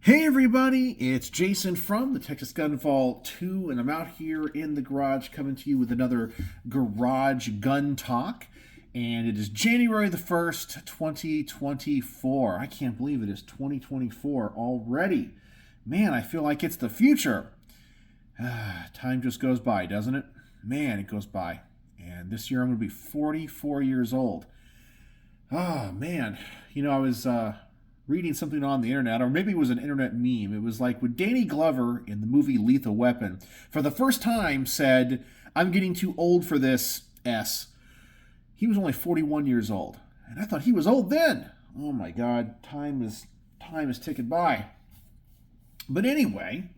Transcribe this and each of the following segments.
Hey everybody, it's Jason from the Texas Gun Vault 2, and I'm out here in the garage coming to you with another Garage Gun Talk. And it is January the 1st, 2024. I can't believe it is 2024 already. Man, I feel like it's the future. Time just goes by, doesn't it? Man, it goes by. And this year I'm going to be 44 years old. Oh, man. I was reading something on the internet, or maybe it was an internet meme. It was like when Danny Glover in the movie Lethal Weapon, for the first time said, "I'm getting too old for this S." He was only 41 years old. And I thought he was old then. Oh my God, time is ticking by. But anyway,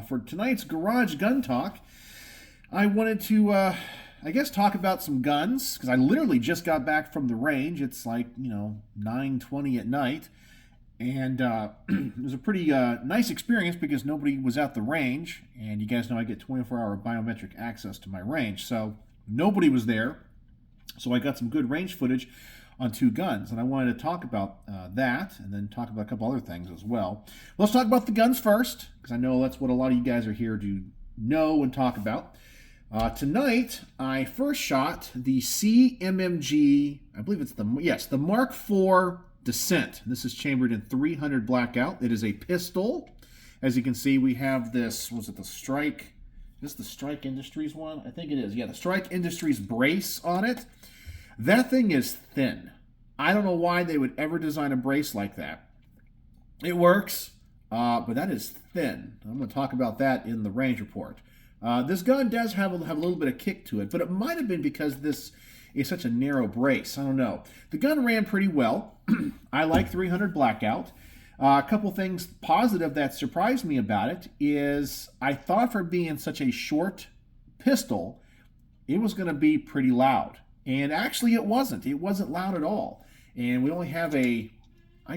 for tonight's Garage Gun Talk, I wanted to talk about some guns, because I literally just got back from the range. It's like, 9:20 at night. And it was a pretty nice experience because nobody was at the range. And you guys know I get 24-hour biometric access to my range. So nobody was there. So I got some good range footage on two guns. And I wanted to talk about that and then talk about a couple other things as well. Let's talk about the guns first, because I know that's what a lot of you guys are here to know and talk about. Tonight, I first shot the CMMG, I believe it's the Mark IV Dissent. This is chambered in 300 blackout. It is a pistol. As you can see, we have this, was it the Strike? Is this the Strike Industries one? I think it is. Yeah, the Strike Industries brace on it. That thing is thin. I don't know why they would ever design a brace like that. It works, but that is thin. I'm going to talk about that in the range report. This gun does have a little bit of kick to it, but it might have been because this is such a narrow brace. I don't know. The gun ran pretty well. I like 300 blackout. A couple things positive that surprised me about it is I thought for being such a short pistol, it was going to be pretty loud. And actually it wasn't. It wasn't loud at all. And we only have I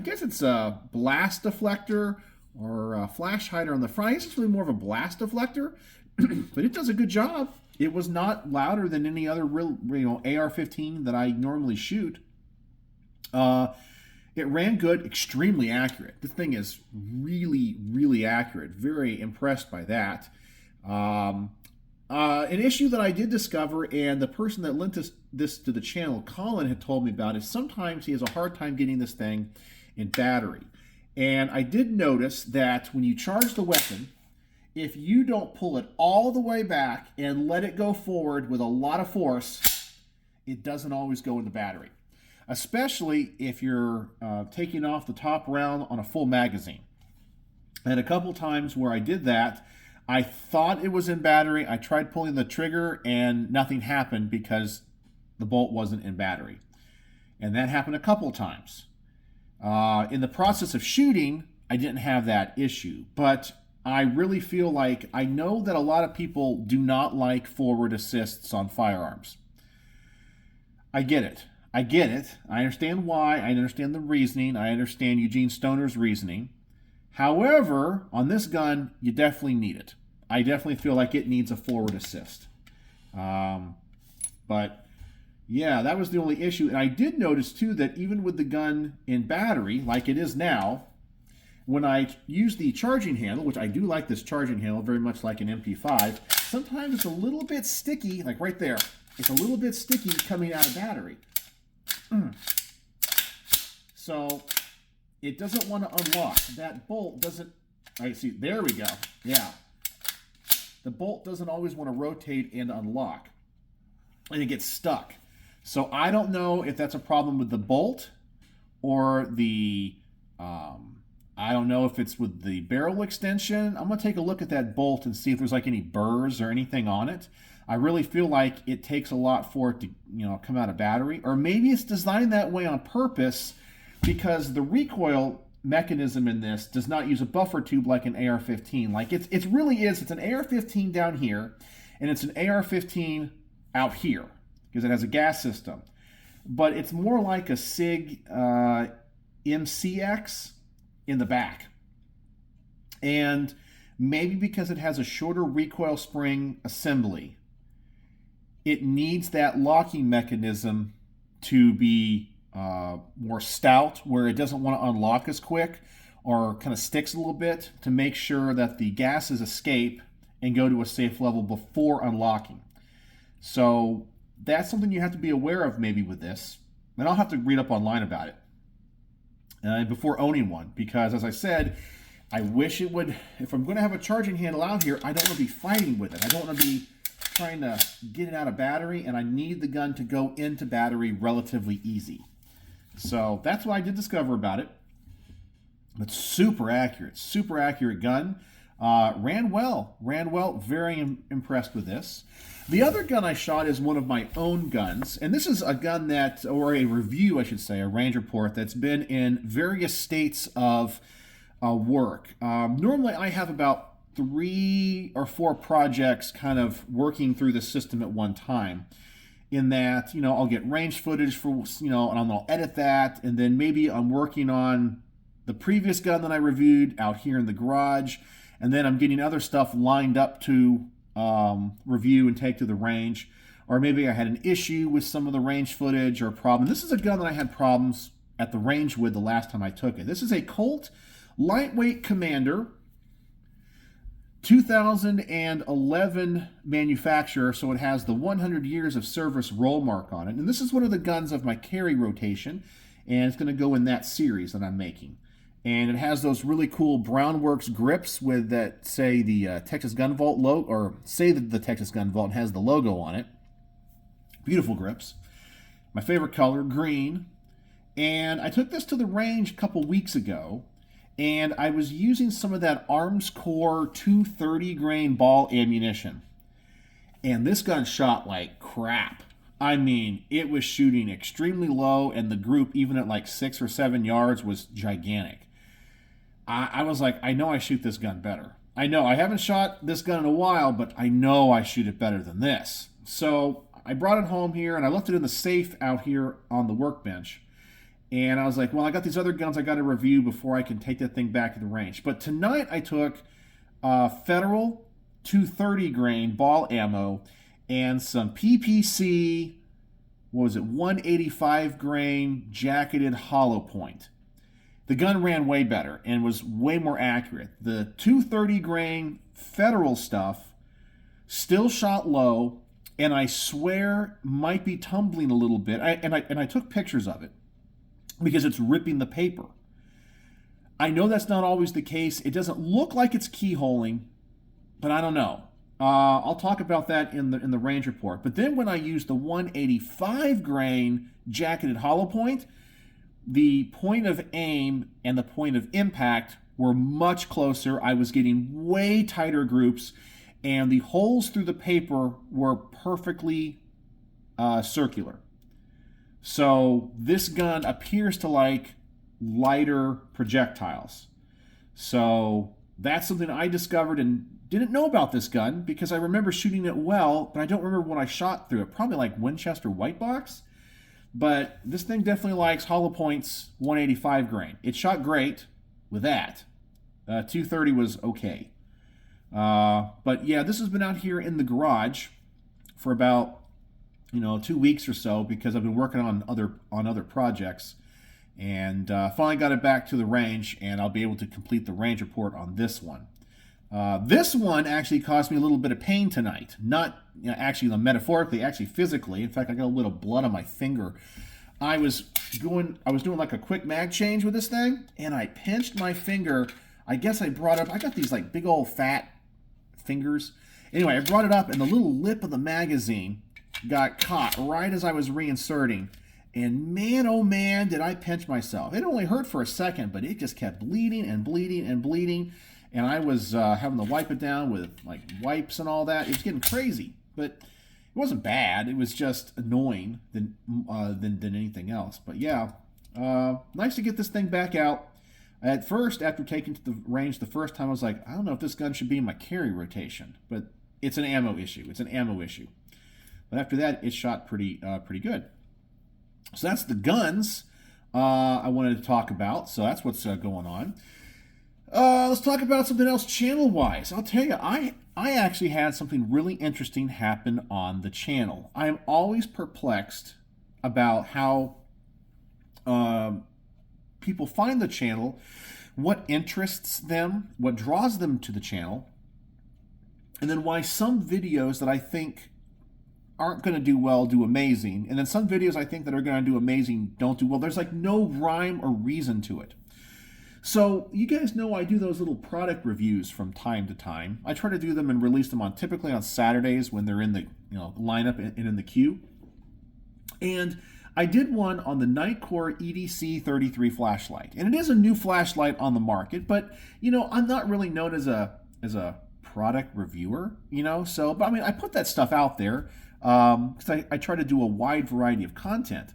guess it's a blast deflector or a flash hider on the front. I guess it's really more of a blast deflector, but it does a good job. It was not louder than any other real, AR-15 that I normally shoot. It ran good, extremely accurate. This thing is really, really accurate. Very impressed by that. An issue that I did discover, and the person that lent this to the channel, Colin, had told me about, is sometimes he has a hard time getting this thing in battery. And I did notice that when you charge the weapon, if you don't pull it all the way back and let it go forward with a lot of force, it doesn't always go in the battery. Especially if you're taking off the top round on a full magazine. And a couple times where I did that, I thought it was in battery. I tried pulling the trigger and nothing happened because the bolt wasn't in battery. And that happened a couple times. In the process of shooting, I didn't have that issue. But I really feel like, I know that a lot of people do not like forward assists on firearms. I get it. I understand why. I understand the reasoning. I understand Eugene Stoner's reasoning. However, on this gun, you definitely need it. I definitely feel like it needs a forward assist. But yeah, that was the only issue. And I did notice too that even with the gun in battery, like it is now, when I use the charging handle, which I do like this charging handle, very much like an MP5, sometimes it's a little bit sticky, like right there. It's a little bit sticky coming out of battery. So it doesn't want to unlock. That bolt doesn't, all right, see, there we go. Yeah. The bolt doesn't always want to rotate and unlock. And it gets stuck. So I don't know if that's a problem with the bolt or the, I don't know if it's with the barrel extension. I'm going to take a look at that bolt and see if there's like any burrs or anything on it. I really feel like it takes a lot for it to, come out of battery. Or maybe it's designed that way on purpose because the recoil mechanism in this does not use a buffer tube like an AR-15. Like it's an AR-15 down here, and it's an AR-15 out here because it has a gas system. But it's more like a SIG MCX in the back. And maybe because it has a shorter recoil spring assembly, it needs that locking mechanism to be more stout, where it doesn't want to unlock as quick, or kind of sticks a little bit to make sure that the gases escape and go to a safe level before unlocking. So that's something you have to be aware of maybe with this. And I'll have to read up online about it before owning one, because as I said, I wish it would, if I'm going to have a charging handle out here, I don't want to be fighting with it. I don't want to be trying to get it out of battery, and I need the gun to go into battery relatively easy. So that's what I did discover about it. But super accurate gun. Ran well, very impressed with this. The other gun I shot is one of my own guns, and this is a gun that, or a review I should say, a range report that's been in various states of work. Normally I have about 3 or 4 projects kind of working through the system at one time, in that, I'll get range footage for, and I'll edit that, and then maybe I'm working on the previous gun that I reviewed out here in the garage, and then I'm getting other stuff lined up to review and take to the range, or maybe I had an issue with some of the range footage or a problem. This is a gun that I had problems at the range with the last time I took it. This is a Colt Lightweight Commander, 2011 manufacturer, so it has the 100 years of service roll mark on it. And this is one of the guns of my carry rotation, and it's going to go in that series that I'm making. And it has those really cool Brownworks grips with that, say, the Texas Gun Vault logo, or say that the Texas Gun Vault has the logo on it. Beautiful grips. My favorite color, green. And I took this to the range a couple weeks ago, and I was using some of that Arms Corps 230 grain ball ammunition. And this gun shot like crap. I mean, it was shooting extremely low, and the group, even at like 6 or 7 yards, was gigantic. I was like, I know I shoot this gun better. I know I haven't shot this gun in a while, but I know I shoot it better than this. So I brought it home here, and I left it in the safe out here on the workbench. And I was like, well, I got these other guns I got to review before I can take that thing back to the range. But tonight I took Federal 230 grain ball ammo and some PPC, 185 grain jacketed hollow point. The gun ran way better and was way more accurate. The 230 grain Federal stuff still shot low, and I swear might be tumbling a little bit. I took pictures of it because it's ripping the paper. I know that's not always the case. It doesn't look like it's keyholing, but I don't know. I'll talk about that in the range report. But then when I used the 185 grain jacketed hollow point, the point of aim and the point of impact were much closer. I was getting way tighter groups, and the holes through the paper were perfectly circular. So this gun appears to like lighter projectiles. So that's something I discovered and didn't know about this gun, because I remember shooting it well, but I don't remember when I shot through it. Probably like Winchester White Box. But this thing definitely likes hollow points 185 grain. It shot great with that. 230 was okay. But yeah, this has been out here in the garage for about 2 weeks or so, because I've been working on other projects, and finally got it back to the range, and I'll be able to complete the range report on this one. This one actually caused me a little bit of pain tonight. Not actually metaphorically, actually physically. In fact, I got a little blood on my finger. I was doing like a quick mag change with this thing, and I pinched my finger. I guess I got these like big old fat fingers. Anyway, I brought it up, and the little lip of the magazine got caught right as I was reinserting. And man, oh man, did I pinch myself. It only hurt for a second, but it just kept bleeding and bleeding and bleeding. And I was having to wipe it down with like wipes and all that. It was getting crazy, but it wasn't bad. It was just annoying than anything else. But yeah, nice to get this thing back out. At first, after taking to the range the first time, I was like, I don't know if this gun should be in my carry rotation, but it's an ammo issue. But after that, it shot pretty good. So that's the guns I wanted to talk about. So that's what's going on. Let's talk about something else channel-wise. I'll tell you, I actually had something really interesting happen on the channel. I am always perplexed about how people find the channel what interests them, what draws them to the channel, and then why some videos that I think aren't going to do well do amazing, and then some videos I think that are going to do amazing don't do well. There's like no rhyme or reason to it. So you guys know I do those little product reviews from time to time. I try to do them and release them typically on Saturdays when they're in the lineup and in the queue. And I did one on the Nitecore EDC33 flashlight, and it is a new flashlight on the market. But I'm not really known as a product reviewer, So, but I mean, I put that stuff out there because I try to do a wide variety of content.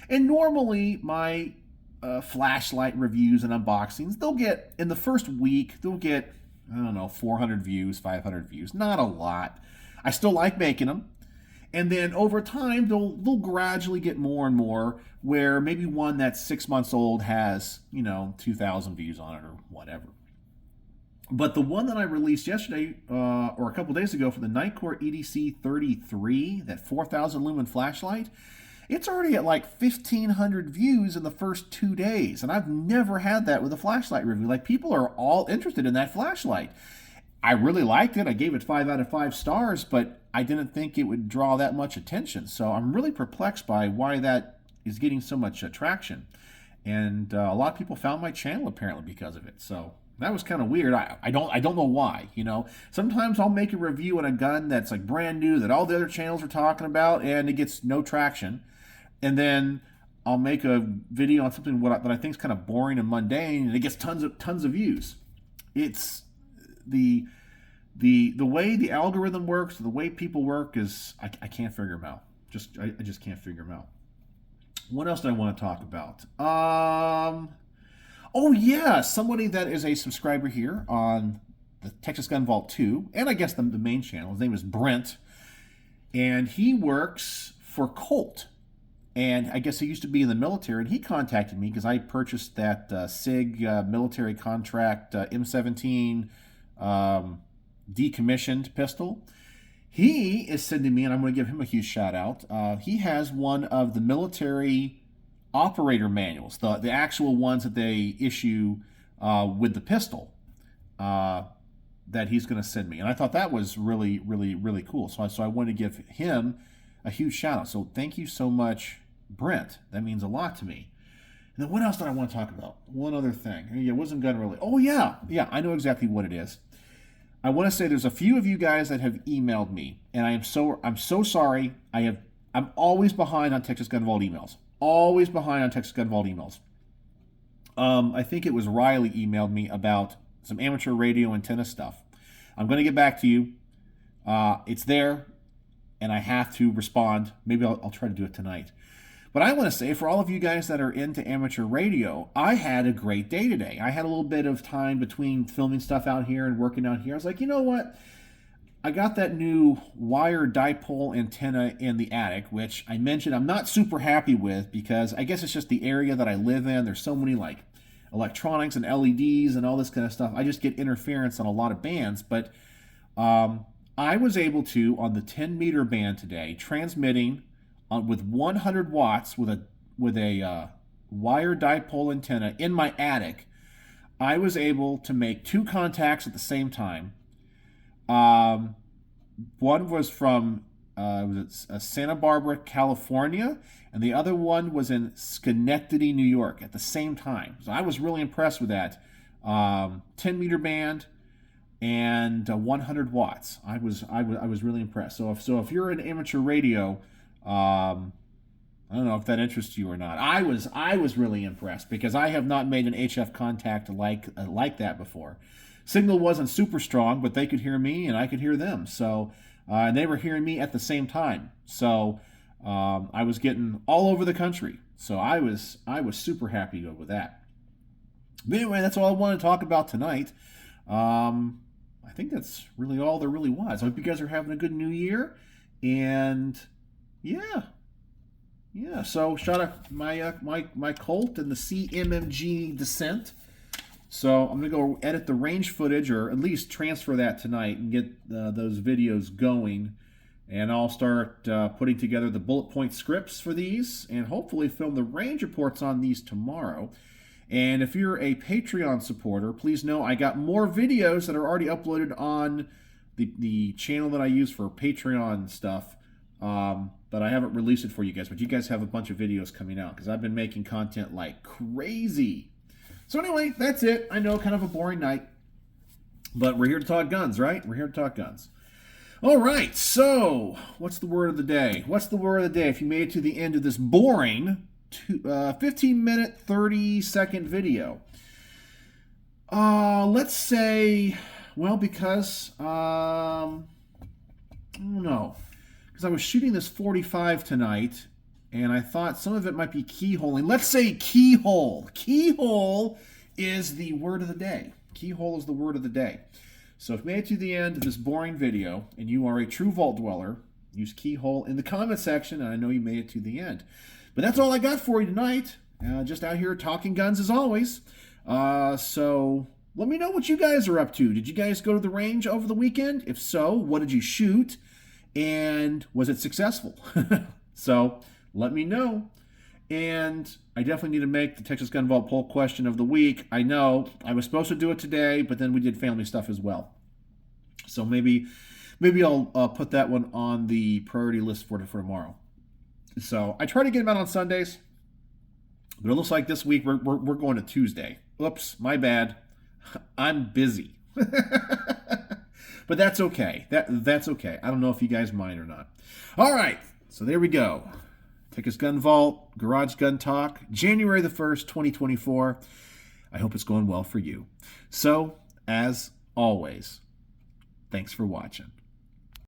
And normally my flashlight reviews and unboxings, they'll get, in the first week, I don't know, 400 views, 500 views. Not a lot. I still like making them. And then over time, they'll gradually get more and more, where maybe one that's 6 months old has, 2,000 views on it or whatever. But the one that I released yesterday, or a couple days ago, for the Nitecore EDC33, that 4,000 lumen flashlight, it's already at like 1,500 views in the first 2 days. And I've never had that with a flashlight review. Like, people are all interested in that flashlight. I really liked it. I gave it 5 out of 5 stars, but I didn't think it would draw that much attention. So I'm really perplexed by why that is getting so much traction. And a lot of people found my channel apparently because of it. So that was kind of weird. I don't know why. Sometimes I'll make a review on a gun that's like brand new that all the other channels are talking about, and it gets no traction. And then I'll make a video on something that I think is kind of boring and mundane, and it gets tons of views. It's the way the algorithm works, the way people work is I can't figure them out. I just can't figure them out. What else do I want to talk about? Oh yeah, somebody that is a subscriber here on the Texas Gun Vault 2, and I guess the main channel. His name is Brent, and he works for Colt. And I guess he used to be in the military, and he contacted me because I purchased that SIG military contract M17 decommissioned pistol. He is sending me, and I'm going to give him a huge shout out. He has one of the military operator manuals, the actual ones that they issue with the pistol that he's going to send me. And I thought that was really, really, really cool. So I wanted to give him a huge shout out. So thank you so much, Brent. That means a lot to me. And then what else did I want to talk about? One other thing. It wasn't gun related. Oh yeah, I know exactly what it is. I want to say there's a few of you guys that have emailed me, and I'm so sorry. I'm always behind on Texas Gun Vault emails. Always behind on Texas Gun Vault emails. I think it was Riley emailed me about some amateur radio antenna stuff. I'm going to get back to you. It's there, and I have to respond. Maybe I'll try to do it tonight. But I want to say, for all of you guys that are into amateur radio, I had a great day today. I had a little bit of time between filming stuff out here and working out here. I was like, you know what? I got that new wire dipole antenna in the attic, which I mentioned I'm not super happy with because I guess it's just the area that I live in. There's so many like electronics and LEDs and all this kind of stuff. I just get interference on a lot of bands. But I was able to, on the 10-meter band today, transmitting with 100 watts with a wire dipole antenna in my attic. I was able to make 2 contacts at the same time. One was from Santa Barbara, California, and the other one was in Schenectady, New York at the same time. So I was really impressed with that. 10-meter band and 100 watts. I was really impressed. So if you're an amateur radio, I don't know if that interests you or not. I was really impressed because I have not made an HF contact like that before. Signal wasn't super strong, but they could hear me and I could hear them. So and they were hearing me at the same time. So I was getting all over the country. So I was super happy with that. But anyway, that's all I want to talk about tonight. I think that's really all there really was. I hope you guys are having a good new year. And yeah. So shout out my Colt and the CMMG Dissent. So I'm gonna go edit the range footage, or at least transfer that tonight, and get those videos going. And I'll start putting together the bullet point scripts for these, and hopefully film the range reports on these tomorrow. And if you're a Patreon supporter, please know I got more videos that are already uploaded on the channel that I use for Patreon stuff, but I haven't released it for you guys. But you guys have a bunch of videos coming out because I've been making content like crazy. So anyway, that's it. I know, kind of a boring night, but we're here to talk guns, right? We're here to talk guns. All right, so what's the word of the day? What's the word of the day if you made it to the end of this boring 15-minute, 30-second video? Let's say, well, because, I don't know, because I was shooting this 45 tonight, and I thought some of it might be keyholing. Let's say keyhole. Keyhole is the word of the day. Keyhole is the word of the day. So if you made it to the end of this boring video, and you are a true vault dweller, use keyhole in the comment section, and I know you made it to the end. But that's all I got for you tonight. Just out here talking guns as always. So let me know what you guys are up to. Did you guys go to the range over the weekend? If so, what did you shoot? And was it successful? So let me know. And I definitely need to make the Texas Gun Vault poll question of the week. I know I was supposed to do it today, but then we did family stuff as well. So maybe I'll put that one on the priority list for tomorrow. So I try to get them out on Sundays, but it looks like this week we're going to Tuesday. Oops, my bad. I'm busy. But that's okay. That's okay. I don't know if you guys mind or not. All right, so there we go. Texas Gun Vault, Garage Gun Talk, January the 1st, 2024. I hope it's going well for you. So, as always, thanks for watching.